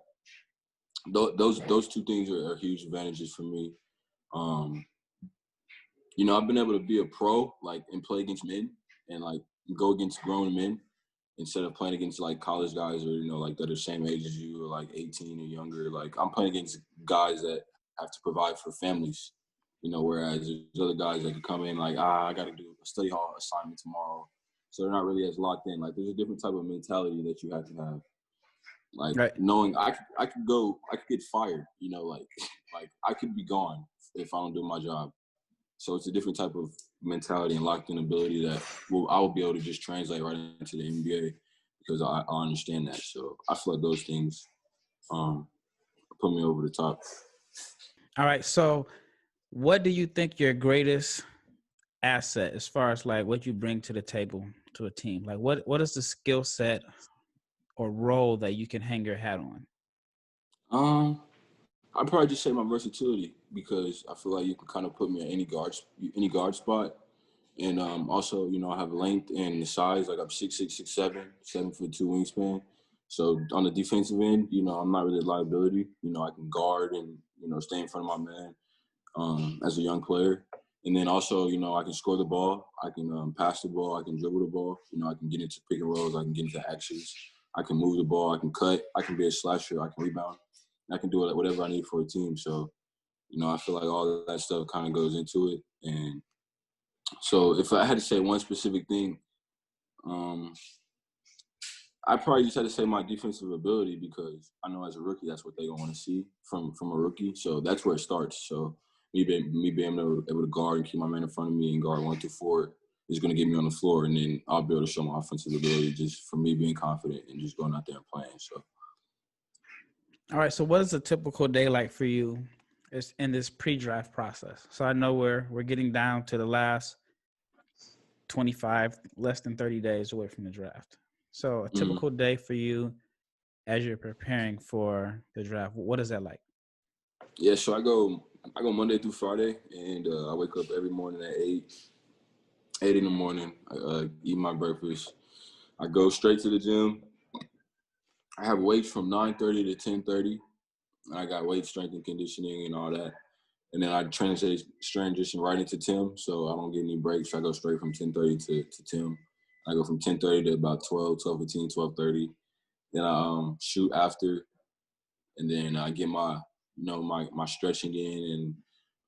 S2: those two things are huge advantages for me. I've been able to be a pro, like, and play against men and, like, go against grown men instead of playing against, like, college guys or, like, that are the same age as you or, like, 18 or younger. Like, I'm playing against guys that have to provide for families, whereas there's other guys that can come in like, I got to do a study hall assignment tomorrow. So they're not really as locked in. Like, there's a different type of mentality that you have to have. Like,
S1: Right.
S2: knowing I could get fired, like I could be gone if I don't do my job. So it's a different type of mentality and locked-in ability that I will be able to just translate right into the NBA because I understand that. So I feel like those things put me over the top.
S1: All right. So what do you think your greatest asset as far as like what you bring to the table to a team? Like what is the skill set or role that you can hang your hat on?
S2: I'd probably just say my versatility because I feel like you can kind of put me at any guard spot. And also, I have length and the size. Like I'm 6'6", 6'7", 7'2" wingspan. So on the defensive end, I'm not really a liability. I can guard and, stay in front of my man as a young player. And then also, I can score the ball. I can pass the ball. I can dribble the ball. I can get into pick and rolls. I can get into actions. I can move the ball. I can cut. I can be a slasher. I can rebound. I can do whatever I need for a team. So, I feel like all that stuff kind of goes into it. And So if I had to say one specific thing, um, I probably just had to say my defensive ability, because I know as a rookie that's what they want to see from a rookie. So that's where it starts. So me being able to guard and keep my man in front of me and guard 1 through 4 is going to get me on the floor, and then I'll be able to show my offensive ability just from me being confident and just going out there and playing. So.
S1: All right. So what is a typical day like for you in this pre-draft process? So I know we're getting down to the last 25, less than 30 days away from the draft. So a typical day for you as you're preparing for the draft, what is that like?
S2: Yeah, so I go Monday through Friday, and I wake up every morning at 8 in the morning. I eat my breakfast. I go straight to the gym. I have weights from 9:30 to 10:30. I got weight, strength, and conditioning and all that. And then I transition right into Tim, so I don't get any breaks. I go straight from 10:30 to Tim. I go from 10:30 to about 12, 12:15, 12:30. Then I shoot after, and then I get my stretching in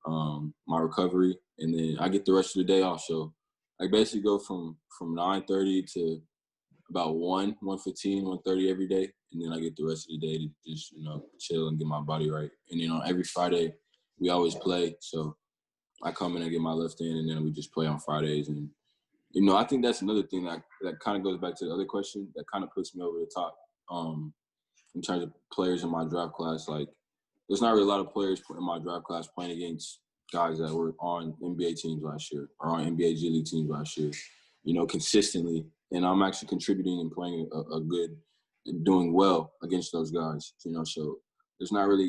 S2: and my recovery, and then I get the rest of the day off. So I basically go from 9:30 to about 1:15, 1:30 every day, and then I get the rest of the day to just chill and get my body right. And every Friday we always play, so I come in and get my lift in, and then we just play on Fridays. And I think that's another thing that kind of goes back to the other question that kind of puts me over the top. In terms of players in my draft class, like there's not really a lot of players in my draft class playing against guys that were on NBA teams last year or on NBA G League teams last year, consistently. And I'm actually contributing and playing a good, doing well against those guys, so there's not really,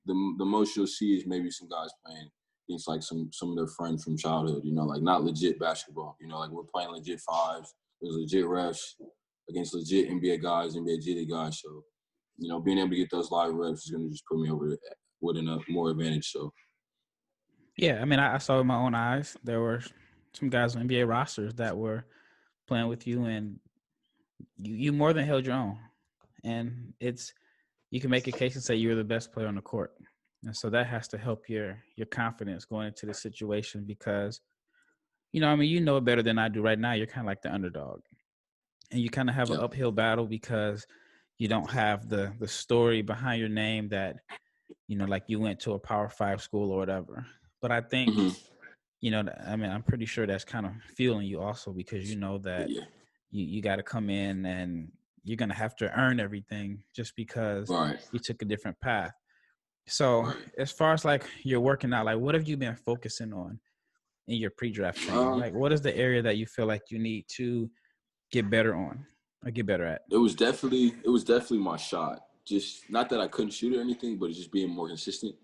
S2: the most you'll see is maybe some guys playing against like some of their friends from childhood, like not legit basketball, like we're playing legit fives, there's legit refs against legit NBA guys, NBA G League guys. So, being able to get those live reps is going to just put me over with enough more advantage. So,
S1: yeah, I mean, I saw with my own eyes there were some guys on NBA rosters that were playing with you, and you more than held your own. And you can make a case and say you were the best player on the court, and so that has to help your confidence going into the situation because, I mean, you know it better than I do right now. You're kind of like the underdog, and you kind of have an uphill battle because you don't have the story behind your name that, like you went to a Power 5 school or whatever. But I think, I mean, I'm pretty sure that's kind of fueling you also because you know that you got to come in and you're going to have to earn everything just because you took a different path. So as far as like you're working out, like what have you been focusing on in your pre-draft training? Like what is the area that you feel like you need to get better on or get better at?
S2: It was definitely my shot. Just not that I couldn't shoot or anything, but it's just being more consistent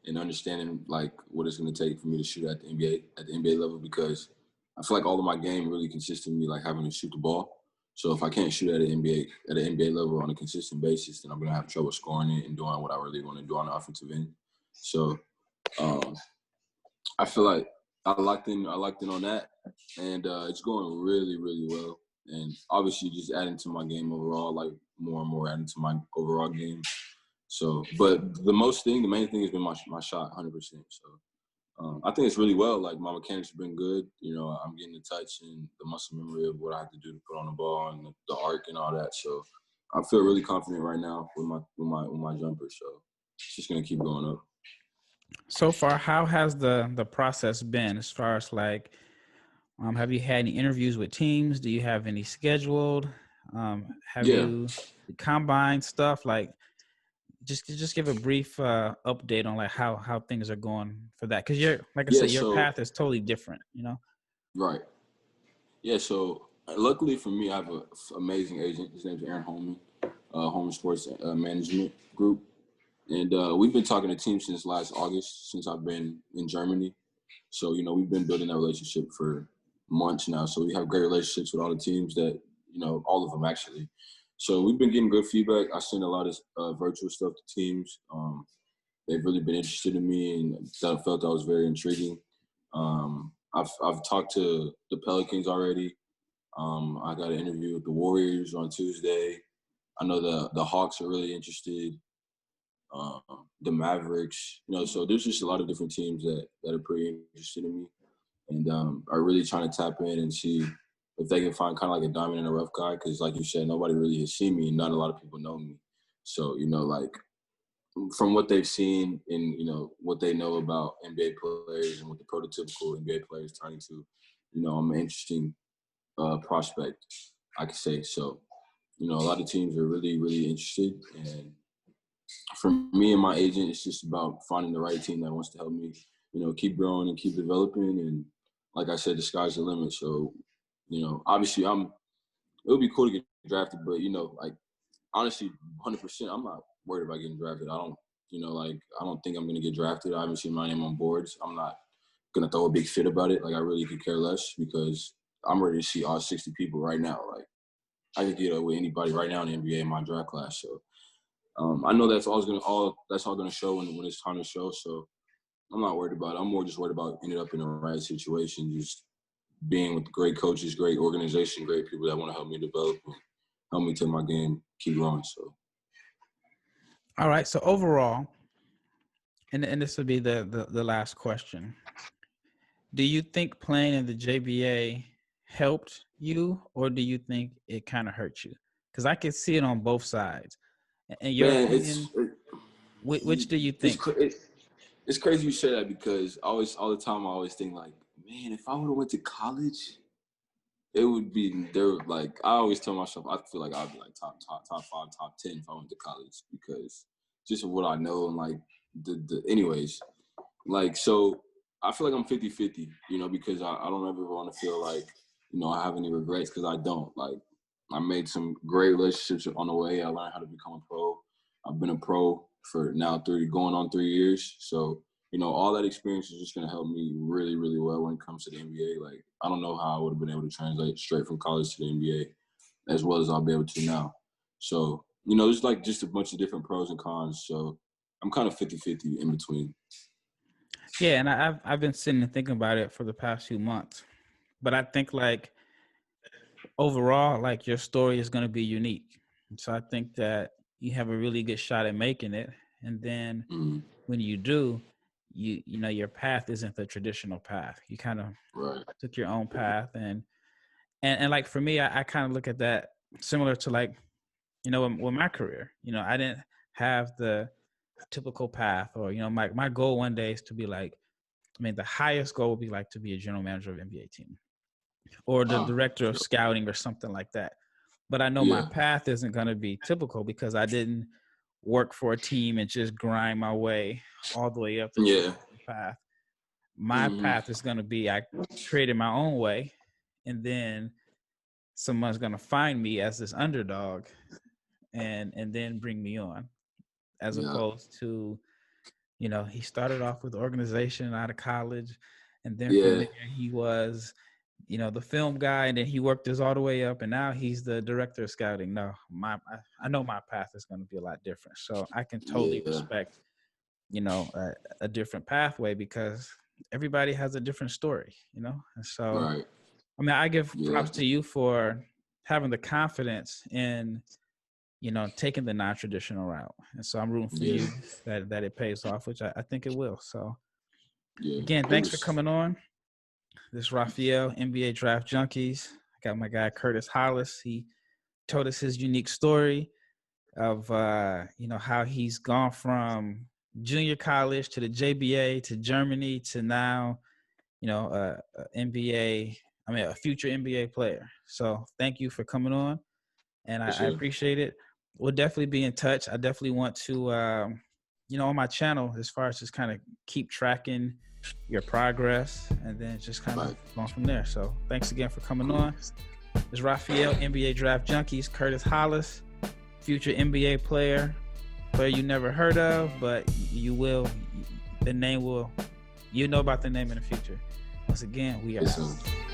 S2: and understanding like what it's going to take for me to shoot at the NBA level, because I feel like all of my game really consists of me like having to shoot the ball. So if I can't shoot at an NBA level on a consistent basis, then I'm going to have trouble scoring it and doing what I really want to do on the offensive end. So I feel like I locked in on that, and it's going really, really well. And obviously, just adding to my game overall, like more and more adding to my overall game. So, but the main thing has been my shot, 100%. So, I think it's really well. Like my mechanics have been good. I'm getting the touch and the muscle memory of what I have to do to put on the ball and the arc and all that. So, I feel really confident right now with my jumper. So, it's just gonna keep going up.
S1: So far, how has the process been as far as like, have you had any interviews with teams? Do you have any scheduled? Have you combined stuff? Like, just give a brief update on like how things are going for that, because like I said, your path is totally different.
S2: Right. Yeah. So luckily for me, I have an amazing agent. His name's Aaron Holman, Holman Sports Management Group. And we've been talking to teams since last August, since I've been in Germany. So, we've been building that relationship for months now. So we have great relationships with all the teams that, all of them actually. So we've been getting good feedback. I sent a lot of virtual stuff to teams. They've really been interested in me and felt that was very intriguing. I've talked to the Pelicans already. I got an interview with the Warriors on Tuesday. I know the Hawks are really interested. The Mavericks, so there's just a lot of different teams that are pretty interested in me. and are really trying to tap in and see if they can find kind of like a diamond in a rough guy. Because like you said, nobody really has seen me, and not a lot of people know me. So like from what they've seen and what they know about NBA players and what the prototypical NBA players turn into, I'm an interesting prospect, I could say. So a lot of teams are really, really interested. And for me and my agent, it's just about finding the right team that wants to help me, keep growing and keep developing. And like I said, the sky's the limit. So, obviously it would be cool to get drafted, but, like, honestly, 100%, I'm not worried about getting drafted. I don't, I don't think I'm going to get drafted. I haven't seen my name on boards. I'm not going to throw a big fit about it. Like, I really could care less because I'm ready to see all 60 people right now. Like, I could get with anybody right now in the NBA in my draft class. So I know that's all going to show when it's time to show. So I'm not worried about it. I'm more just worried about ending up in the right situation, just being with great coaches, great organization, great people that want to help me develop and help me take my game, keep growing. So.
S1: All right. So overall, and this would be the last question. Do you think playing in the JBA helped you, or do you think it kind of hurt you? Because I can see it on both sides. In your opinion, which do you think?
S2: It's crazy you say that because all the time I always think like, man, if I would have went to college, it would be there. Like I always tell myself, I feel like I'd be like top 5, top 10 if I went to college because just of what I know and like the anyways, like so. I feel like I'm 50-50, because I don't ever want to feel like, I have any regrets because I don't. Like, I made some great relationships on the way. I learned how to become a pro. I've been a pro for now going on 3 years. So, all that experience is just going to help me really, really well when it comes to the NBA. Like, I don't know how I would have been able to translate straight from college to the NBA as well as I'll be able to now. So, there's like just a bunch of different pros and cons. So, I'm kind of 50-50 in between.
S1: Yeah, and I've been sitting and thinking about it for the past few months, but I think like overall, like your story is going to be unique. So I think that you have a really good shot at making it, and then when you do, your path isn't the traditional path. You kind of took your own path, and like for me, I kind of look at that similar to like, with my career. I didn't have the typical path, or my goal one day is to be like, the highest goal would be like to be a general manager of an NBA team or the director of scouting or something like that. But I know my path isn't going to be typical because I didn't work for a team and just grind my way all the way up the path. My path is going to be, I created my own way, and then someone's going to find me as this underdog and then bring me on, as opposed to, he started off with the organization out of college, and then from there he was, the film guy, and then he worked his all the way up, and now he's the director of scouting. No, I know my path is going to be a lot different, so I can totally respect, a different pathway because everybody has a different story, and so I give props to you for having the confidence in taking the non-traditional route. And so I'm rooting for you that it pays off, which I think it will. So again, thanks for coming on. This is Raphael, NBA Draft Junkies. I got my guy Curtis Hollis. He told us his unique story of how he's gone from junior college to the JBA to Germany to now, a future NBA player. So thank you for coming on, and I appreciate it. We'll definitely be in touch. I definitely want to, on my channel, as far as just kind of keep tracking your progress and then just kind of going from there. So thanks again for coming on. This is Raphael, NBA Draft Junkies, Curtis Hollis, future NBA player you never heard of, but you will, the name will, know about the name in the future. Once again, we are out.